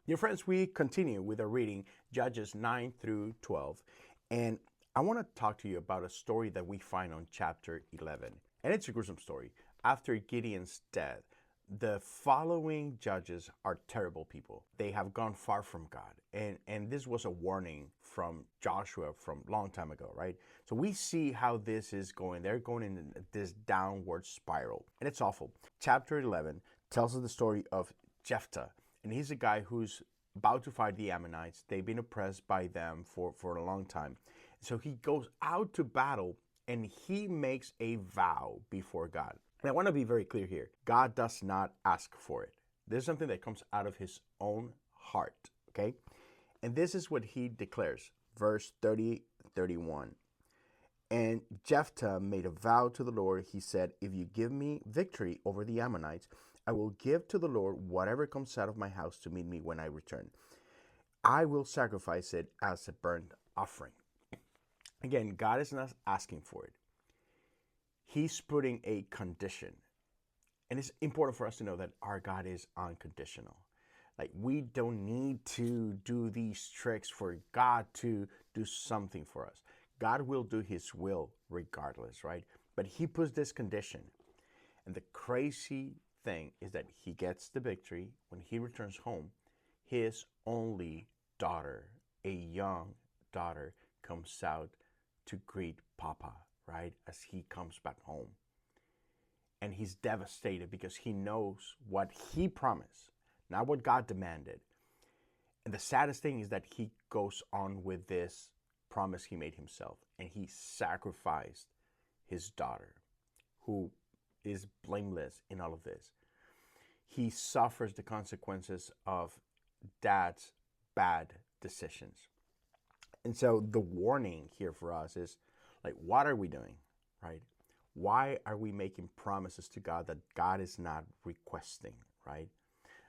Dear friends, we continue with our reading Judges 9 through 12. And I want to talk to you about a story that we find on chapter 11. And it's a gruesome story. After Gideon's death, the following judges are terrible people. They have gone far from God. And this was a warning from Joshua from a long time ago, right? So we see how this is going. They're going in this downward spiral. And it's awful. Chapter 11 tells us the story of Jephthah. And he's a guy who's about to fight the Ammonites. They've been oppressed by them for a long time. So he goes out to battle and he makes a vow before God. And I want to be very clear here. God does not ask for it. This is something that comes out of his own heart, okay? And this is what he declares, verse 30, 31. And Jephthah made a vow to the Lord. He said, if you give me victory over the Ammonites, I will give to the Lord whatever comes out of my house to meet me when I return. I will sacrifice it as a burnt offering. Again, God is not asking for it. He's putting a condition. And it's important for us to know that our God is unconditional. Like, we don't need to do these tricks for God to do something for us. God will do his will regardless, right? But he puts this condition. And the crazy thing is that he gets the victory. When he returns home, his only daughter, a young daughter, comes out to greet Papa, right? As he comes back home. And he's devastated because he knows what he promised, not what God demanded. And the saddest thing is that he goes on with this promise he made himself, and he sacrificed his daughter, who is blameless in all of this. He suffers the consequences of dad's bad decisions. And so the warning here for us is, like, what are we doing, right? Why are we making promises to God that God is not requesting, right?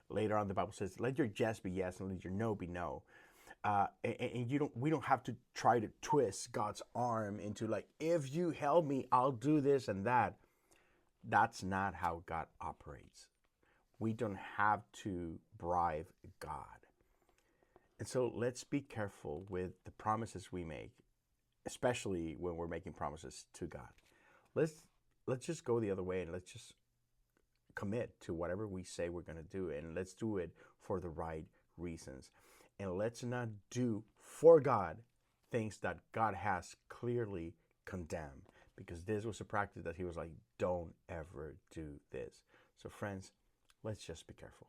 Later on, the Bible says, let your yes be yes and let your no be no. And we don't have to try to twist God's arm into, like, if you help me, I'll do this and that. That's not how God operates. We don't have to bribe God. And so let's be careful with the promises we make, especially when we're making promises to God. Let's just go the other way and let's just commit to whatever we say we're going to do, and let's do it for the right reasons. And let's not do for God things that God has clearly condemned, because this was a practice that he was like, don't ever do this. So friends, let's just be careful.